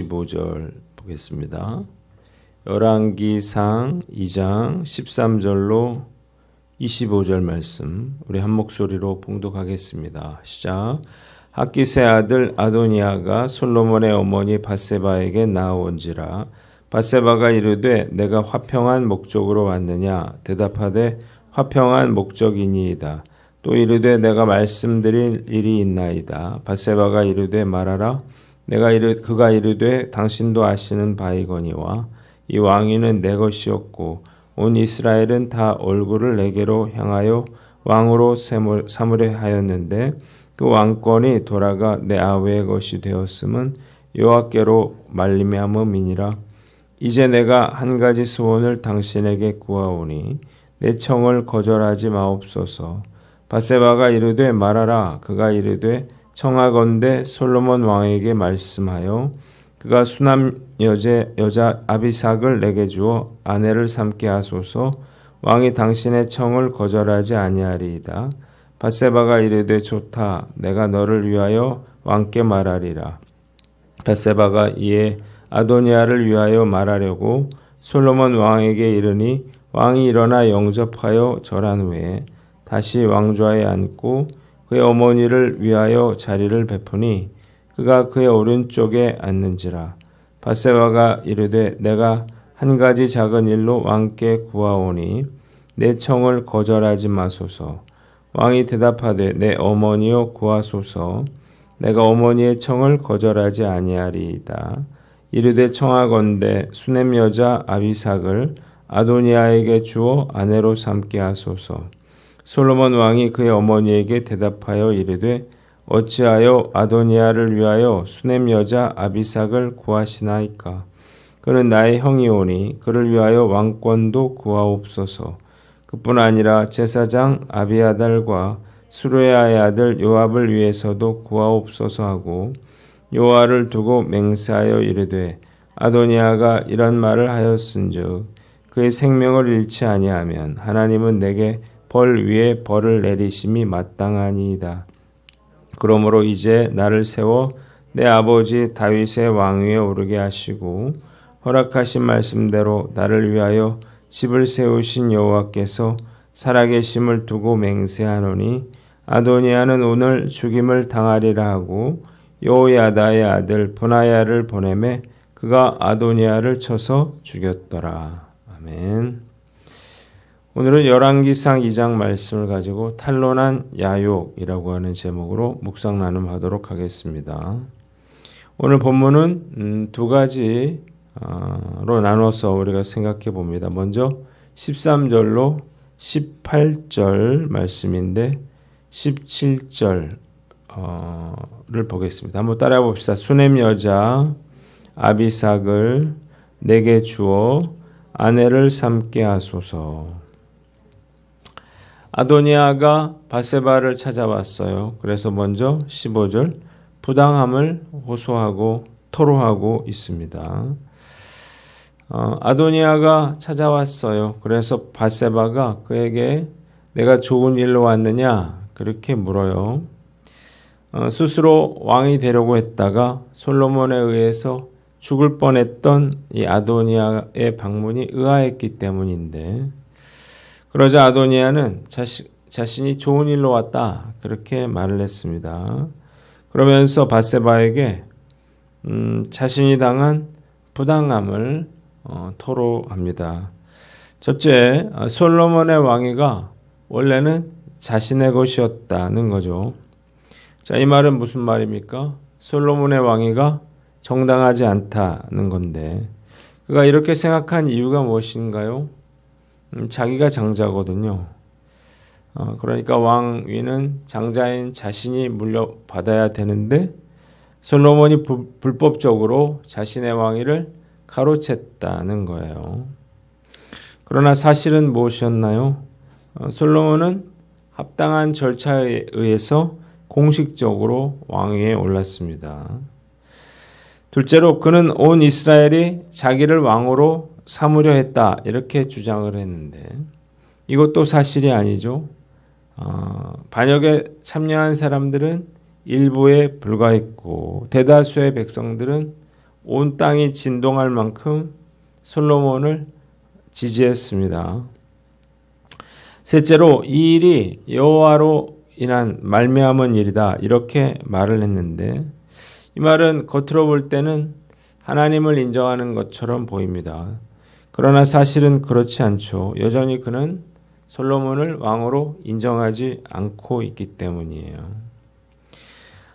15절 보겠습니다. 열왕기상 2장 13절로 25절 말씀 우리 한 목소리로 봉독하겠습니다. 시작. 학기세 아들 아도니아가 솔로몬의 어머니 밧세바에게 나아온지라. 밧세바가 이르되 내가 화평한 목적으로 왔느냐. 대답하되 화평한 목적이니이다. 또 이르되 내가 말씀드릴 일이 있나이다. 밧세바가 이르되 말하라. 그가 이르되 당신도 아시는 바이거니와 이 왕위는 내 것이었고 온 이스라엘은 다 얼굴을 내게로 향하여 왕으로 삼으려 하였는데 그 왕권이 돌아가 내 아우의 것이 되었음은 여호와께로 말미암음이니라. 이제 내가 한 가지 소원을 당신에게 구하오니 내 청을 거절하지 마옵소서. 밧세바가 이르되 말하라. 그가 이르되 청하건대 솔로몬 왕에게 말씀하여 그가 수남 여자 아비삭을 내게 주어 아내를 삼게 하소서. 왕이 당신의 청을 거절하지 아니하리이다. 밧세바가 이르되 좋다. 내가 너를 위하여 왕께 말하리라. 밧세바가 이에 아도니아를 위하여 말하려고 솔로몬 왕에게 이르니 왕이 일어나 영접하여 절한 후에 다시 왕좌에 앉고 그의 어머니를 위하여 자리를 베푸니 그가 그의 오른쪽에 앉는지라. 밧세바가 이르되 내가 한 가지 작은 일로 왕께 구하오니 내 청을 거절하지 마소서. 왕이 대답하되 내 어머니여 구하소서. 내가 어머니의 청을 거절하지 아니하리이다. 이르되 청하건대 수넴 여자 아비삭을 아도니아에게 주어 아내로 삼게 하소서. 솔로몬 왕이 그의 어머니에게 대답하여 이르되 어찌하여 아도니아를 위하여 수넴 여자 아비삭을 구하시나이까. 그는 나의 형이오니 그를 위하여 왕권도 구하옵소서. 그뿐 아니라 제사장 아비아달과 수르야의 아들 요압을 위해서도 구하옵소서 하고 요압을 두고 맹세하여 이르되 아도니아가 이런 말을 하였은즉 그의 생명을 잃지 아니하면 하나님은 내게 벌 위에 벌을 내리심이 마땅하니이다. 그러므로 이제 나를 세워 내 아버지 다윗의 왕위에 오르게 하시고 허락하신 말씀대로 나를 위하여 집을 세우신 여호와께서 살아계심을 두고 맹세하노니 아도니아는 오늘 죽임을 당하리라 하고 여호야다의 아들 브나야를 보내매 그가 아도니아를 쳐서 죽였더라. 아멘. 오늘은 열왕기상 2장 말씀을 가지고 탄론한 야욕이라고 하는 제목으로 묵상 나눔하도록 하겠습니다. 오늘 본문은 두 가지로 나눠서 우리가 생각해 봅니다. 먼저 13절로 18절 말씀인데 17절을 보겠습니다. 한번 따라해 봅시다. 수넴 여자 아비삭을 내게 주어 아내를 삼게 하소서. 아도니아가 밧세바를 찾아왔어요. 그래서 먼저 15절 부당함을 호소하고 토로하고 있습니다. 아도니아가 찾아왔어요. 그래서 밧세바가 그에게 내가 좋은 일로 왔느냐 그렇게 물어요. 스스로 왕이 되려고 했다가 솔로몬에 의해서 죽을 뻔했던 이 아도니아의 방문이 의아했기 때문인데 그러자 아도니아는 자신이 좋은 일로 왔다 그렇게 말을 했습니다. 그러면서 밧세바에게 자신이 당한 부당함을 토로합니다. 첫째, 솔로몬의 왕위가 원래는 자신의 것이었다는 거죠. 자, 이 말은 무슨 말입니까? 솔로몬의 왕위가 정당하지 않다는 건데 그가 이렇게 생각한 이유가 무엇인가요? 자기가 장자거든요. 그러니까 왕위는 장자인 자신이 물려받아야 되는데 솔로몬이 불법적으로 자신의 왕위를 가로챘다는 거예요. 그러나 사실은 무엇이었나요? 솔로몬은 합당한 절차에 의해서 공식적으로 왕위에 올랐습니다. 둘째로 그는 온 이스라엘이 자기를 왕으로 삼으려 했다 이렇게 주장을 했는데 이것도 사실이 아니죠. 반역에 참여한 사람들은 일부에 불과했고 대다수의 백성들은 온 땅이 진동할 만큼 솔로몬을 지지했습니다. 셋째로 이 일이 여호와로 인한 말미암은 일이다 이렇게 말을 했는데 이 말은 겉으로 볼 때는 하나님을 인정하는 것처럼 보입니다. 그러나 사실은 그렇지 않죠. 여전히 그는 솔로몬을 왕으로 인정하지 않고 있기 때문이에요.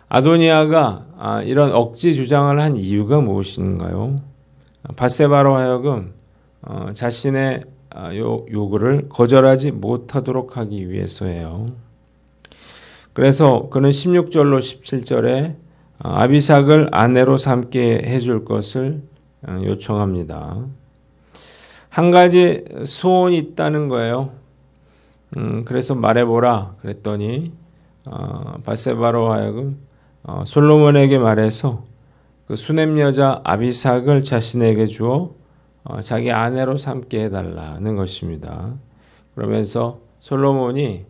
아도니아가 이런 억지 주장을 한 이유가 무엇인가요? 밧세바로 하여금 자신의 요구를 거절하지 못하도록 하기 위해서예요. 그래서 그는 16절로 17절에 아비삭을 아내로 삼게 해줄 것을 요청합니다. 한 가지 소원이 있다는 거예요. 그래서 말해보라 그랬더니 밧세바로 하여금 솔로몬에게 말해서 그 수냄 여자 아비삭을 자신에게 주어 자기 아내로 삼게 해달라는 것입니다. 그러면서 솔로몬이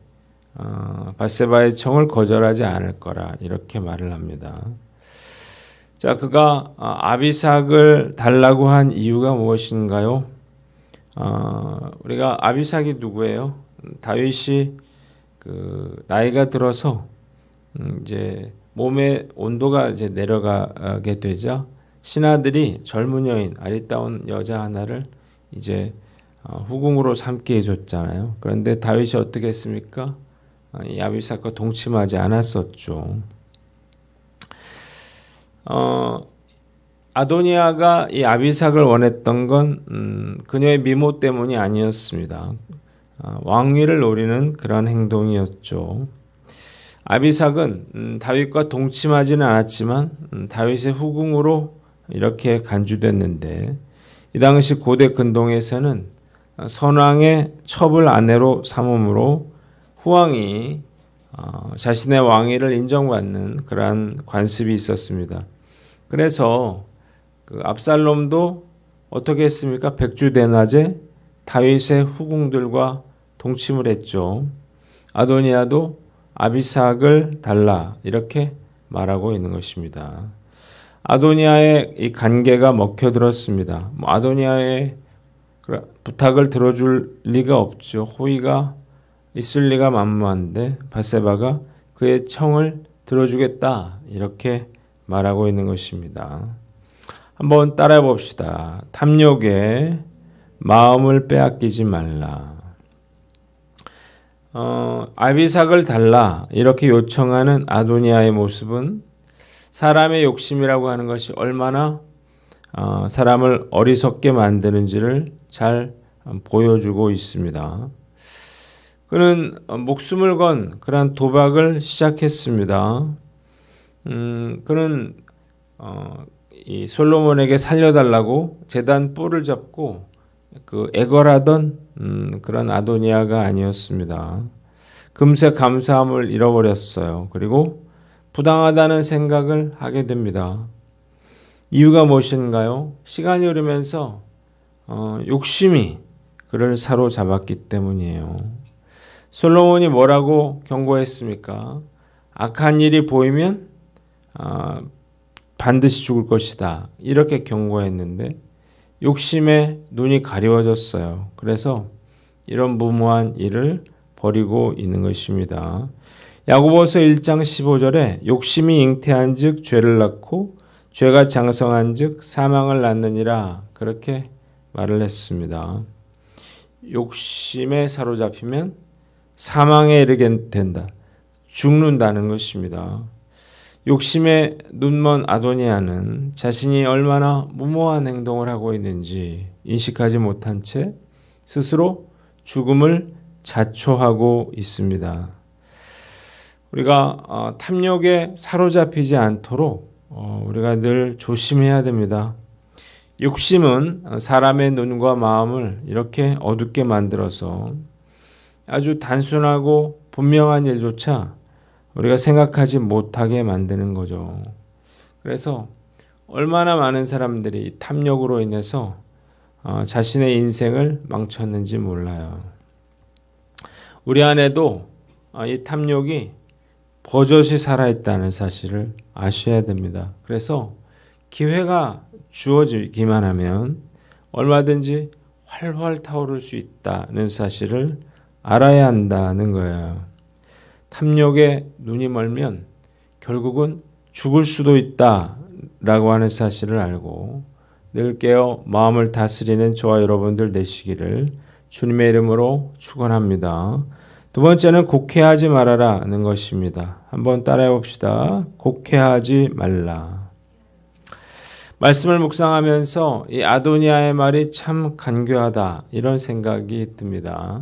밧세바의 청을 거절하지 않을 거라 이렇게 말을 합니다. 자, 그가 아비삭을 달라고 한 이유가 무엇인가요? 우리가 아비삭이 누구예요? 다윗이 그 나이가 들어서 이제 몸의 온도가 이제 내려가게 되자 신하들이 젊은 여인 아리따운 여자 하나를 이제 후궁으로 삼게 해줬잖아요. 그런데 다윗이 어떻게 했습니까? 이 아비삭과 동침하지 않았었죠. 아도니아가 이 아비삭을 원했던 건 그녀의 미모 때문이 아니었습니다. 왕위를 노리는 그런 행동이었죠. 아비삭은 다윗과 동침하지는 않았지만 다윗의 후궁으로 이렇게 간주됐는데 이 당시 고대 근동에서는 선왕의 첩을 아내로 삼음으로 후왕이 자신의 왕위를 인정받는 그러한 관습이 있었습니다. 그래서 그 압살롬도 어떻게 했습니까? 백주대낮에 다윗의 후궁들과 동침을 했죠. 아도니아도 아비삭을 달라 이렇게 말하고 있는 것입니다. 아도니아의 이 관계가 먹혀들었습니다. 아도니아의 부탁을 들어줄 리가 없죠. 호의가 있을 리가 만무한데 밧세바가 그의 청을 들어주겠다 이렇게 말하고 있는 것입니다. 한번 따라해 봅시다. 탐욕에 마음을 빼앗기지 말라. 아비삭을 달라 이렇게 요청하는 아도니아의 모습은 사람의 욕심이라고 하는 것이 얼마나 사람을 어리석게 만드는지를 잘 보여주고 있습니다. 그는 목숨을 건 그러한 도박을 시작했습니다. 그는 이 솔로몬에게 살려달라고 제단 뿔을 잡고 그 애걸하던 그런 아도니아가 아니었습니다. 금세 감사함을 잃어버렸어요. 그리고 부당하다는 생각을 하게 됩니다. 이유가 무엇인가요? 시간이 흐르면서 욕심이 그를 사로잡았기 때문이에요. 솔로몬이 뭐라고 경고했습니까? 악한 일이 보이면 반드시 죽을 것이다. 이렇게 경고했는데 욕심에 눈이 가리워졌어요. 그래서 이런 무모한 일을 벌이고 있는 것입니다. 야고보서 1장 15절에 욕심이 잉태한 즉 죄를 낳고 죄가 장성한 즉 사망을 낳느니라 그렇게 말을 했습니다. 욕심에 사로잡히면 사망에 이르게 된다. 죽는다는 것입니다. 욕심에 눈먼 아도니아는 자신이 얼마나 무모한 행동을 하고 있는지 인식하지 못한 채 스스로 죽음을 자초하고 있습니다. 우리가 탐욕에 사로잡히지 않도록 우리가 늘 조심해야 됩니다. 욕심은 사람의 눈과 마음을 이렇게 어둡게 만들어서 아주 단순하고 분명한 일조차 우리가 생각하지 못하게 만드는 거죠. 그래서 얼마나 많은 사람들이 탐욕으로 인해서 자신의 인생을 망쳤는지 몰라요. 우리 안에도 이 탐욕이 버젓이 살아있다는 사실을 아셔야 됩니다. 그래서 기회가 주어지기만 하면 얼마든지 활활 타오를 수 있다는 사실을 알아야 한다는 거예요. 탐욕에 눈이 멀면 결국은 죽을 수도 있다라고 하는 사실을 알고 늘 깨어 마음을 다스리는 저와 여러분들 되시기를 주님의 이름으로 축원합니다. 두 번째는 곡해하지 말아라는 것입니다. 한번 따라해 봅시다. 곡해하지 말라. 말씀을 묵상하면서 이 아도니아의 말이 참 간교하다 이런 생각이 듭니다.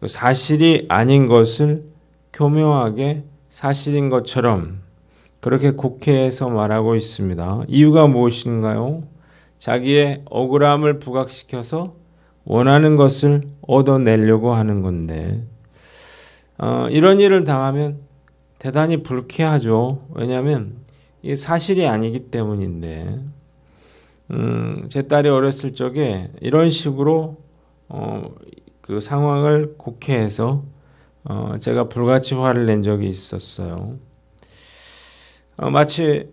사실이 아닌 것을 교묘하게 사실인 것처럼 그렇게 곡해해서 말하고 있습니다. 이유가 무엇인가요? 자기의 억울함을 부각시켜서 원하는 것을 얻어내려고 하는 건데 이런 일을 당하면 대단히 불쾌하죠. 왜냐하면 이게 사실이 아니기 때문인데 제 딸이 어렸을 적에 이런 식으로 그 상황을 곡해해서 제가 불같이 화를 낸 적이 있었어요. 마치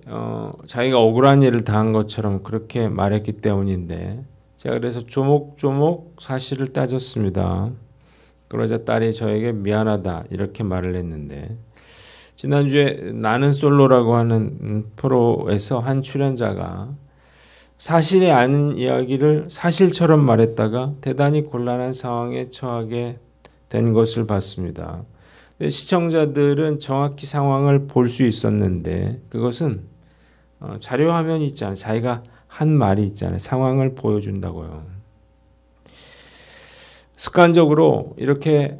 자기가 억울한 일을 당한 것처럼 그렇게 말했기 때문인데 제가 그래서 조목조목 사실을 따졌습니다. 그러자 딸이 저에게 미안하다 이렇게 말을 했는데 지난주에 나는 솔로라고 하는 프로에서 한 출연자가 사실이 아닌 이야기를 사실처럼 말했다가 대단히 곤란한 상황에 처하게 된 것을 봤습니다. 시청자들은 정확히 상황을 볼 수 있었는데 그것은 자료 화면이 있잖아요. 자기가 한 말이 있잖아요. 상황을 보여준다고요. 습관적으로 이렇게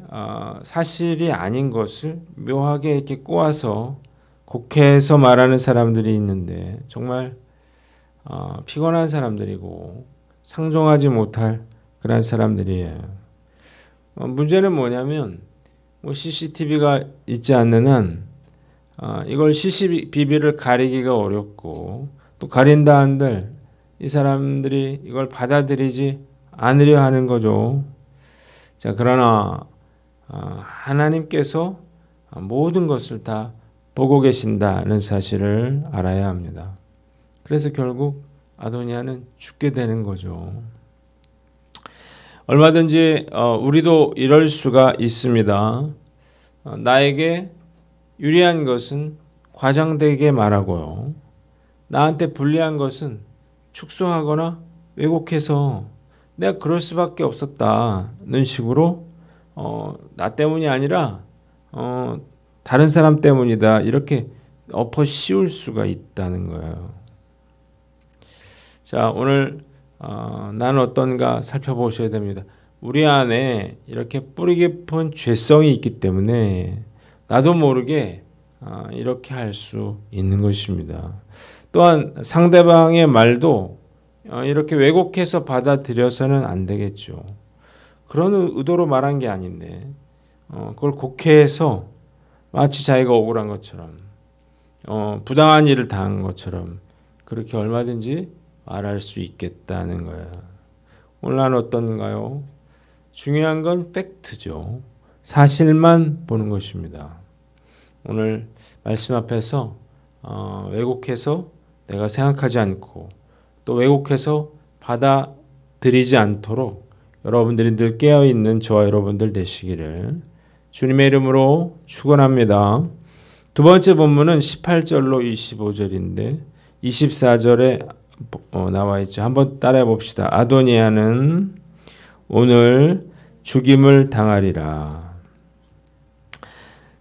사실이 아닌 것을 묘하게 이렇게 꼬아서 곡해해서 말하는 사람들이 있는데 정말 피곤한 사람들이고 상종하지 못할 그런 사람들이에요. 문제는 뭐냐면 CCTV가 있지 않는 한 이걸 CCTV를 가리기가 어렵고 또 가린다 한들 이 사람들이 이걸 받아들이지 않으려 하는 거죠. 자, 그러나 하나님께서 모든 것을 다 보고 계신다는 사실을 알아야 합니다. 그래서 결국 아도니아는 죽게 되는 거죠. 얼마든지 우리도 이럴 수가 있습니다. 나에게 유리한 것은 과장되게 말하고요. 나한테 불리한 것은 축소하거나 왜곡해서 내가 그럴 수밖에 없었다는 식으로 나 때문이 아니라 다른 사람 때문이다 이렇게 엎어 씌울 수가 있다는 거예요. 자, 오늘 나는 어떤가 살펴보셔야 됩니다. 우리 안에 이렇게 뿌리 깊은 죄성이 있기 때문에 나도 모르게 이렇게 할 수 있는 것입니다. 또한 상대방의 말도 이렇게 왜곡해서 받아들여서는 안 되겠죠. 그런 의도로 말한 게 아닌데 그걸 곡해해서 마치 자기가 억울한 것처럼 부당한 일을 당한 것처럼 그렇게 얼마든지 말할 수 있겠다는 거예요. 오늘 난 어떤가요? 중요한 건 팩트죠. 사실만 보는 것입니다. 오늘 말씀 앞에서 왜곡해서 내가 생각하지 않고 또 왜곡해서 받아들이지 않도록 여러분들이 늘 깨어있는 저와 여러분들 되시기를 주님의 이름으로 축원합니다. 두 번째 본문은 18절로 25절인데 24절에 나와 있죠. 한번 따라해 봅시다. 아도니아는 오늘 죽임을 당하리라.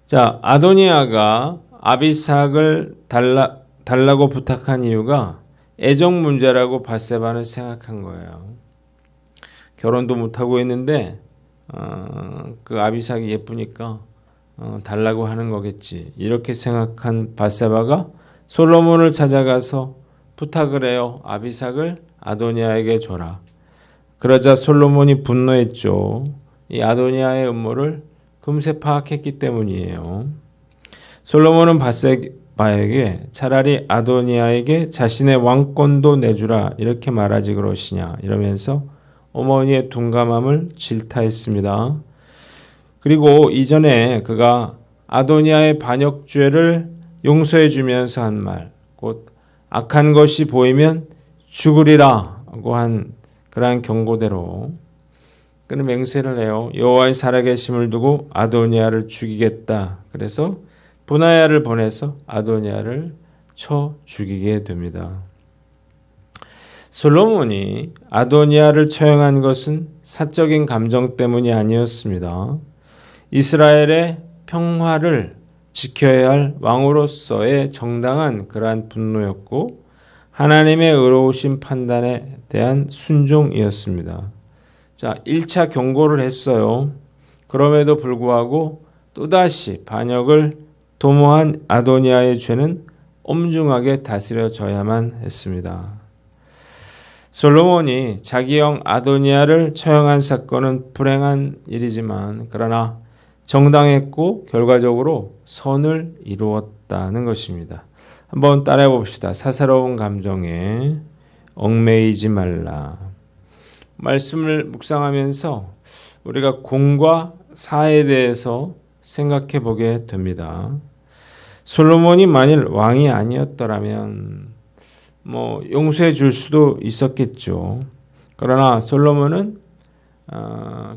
자, 아도니아가 아비삭을 달라고 부탁한 이유가 애정 문제라고 밧세바는 생각한 거예요. 결혼도 못하고 있는데 그 아비삭이 예쁘니까 달라고 하는 거겠지. 이렇게 생각한 밧세바가 솔로몬을 찾아가서 부탁을 해요. 아비삭을 아도니아에게 줘라. 그러자 솔로몬이 분노했죠. 이 아도니아의 음모를 금세 파악했기 때문이에요. 솔로몬은 밧세바에게 차라리 아도니아에게 자신의 왕권도 내주라 이렇게 말하지 그러시냐 이러면서 어머니의 둔감함을 질타했습니다. 그리고 이전에 그가 아도니아의 반역죄를 용서해 주면서 한 말, 곧 악한 것이 보이면 죽으리라고 한 그러한 경고대로 그는 맹세를 해요. 여호와의 살아계심을 두고 아도니아를 죽이겠다. 그래서 분하야를 보내서 아도니아를 쳐 죽이게 됩니다. 솔로몬이 아도니아를 처형한 것은 사적인 감정 때문이 아니었습니다. 이스라엘의 평화를 지켜야 할 왕으로서의 정당한 그러한 분노였고 하나님의 의로우신 판단에 대한 순종이었습니다. 자, 1차 경고를 했어요. 그럼에도 불구하고 또다시 반역을 도모한 아도니아의 죄는 엄중하게 다스려져야만 했습니다. 솔로몬이 자기 형 아도니아를 처형한 사건은 불행한 일이지만 그러나 정당했고 결과적으로 선을 이루었다는 것입니다. 한번 따라해 봅시다. 사사로운 감정에 얽매이지 말라. 말씀을 묵상하면서 우리가 공과 사에 대해서 생각해 보게 됩니다. 솔로몬이 만일 왕이 아니었더라면 용서해 줄 수도 있었겠죠. 그러나 솔로몬은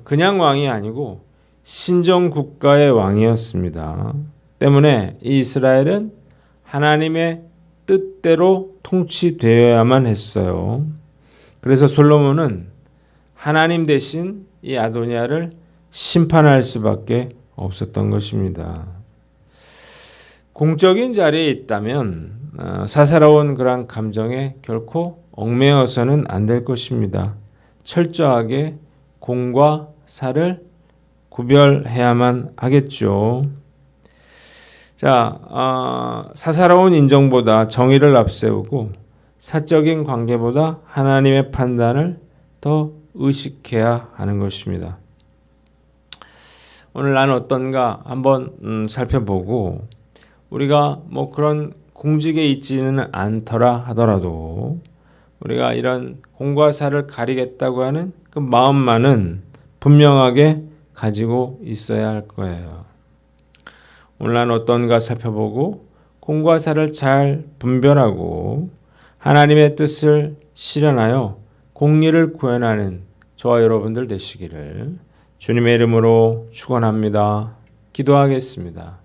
그냥 왕이 아니고 신정 국가의 왕이었습니다. 때문에 이 이스라엘은 하나님의 뜻대로 통치되어야만 했어요. 그래서 솔로몬은 하나님 대신 이 아도니아를 심판할 수밖에 없었던 것입니다. 공적인 자리에 있다면 사사로운 그런 감정에 결코 얽매여서는 안 될 것입니다. 철저하게 공과 사를 구별해야만 하겠죠. 자, 사사로운 인정보다 정의를 앞세우고 사적인 관계보다 하나님의 판단을 더 의식해야 하는 것입니다. 오늘 나는 어떤가 한번 살펴보고 우리가 그런 공직에 있지는 않더라 하더라도 우리가 이런 공과 사를 가리겠다고 하는 그 마음만은 분명하게 가지고 있어야 할 거예요. 오늘 나는 어떤가 살펴보고 공과 사를 잘 분별하고 하나님의 뜻을 실현하여 공의를 구현하는 저와 여러분들 되시기를 주님의 이름으로 축원합니다. 기도하겠습니다.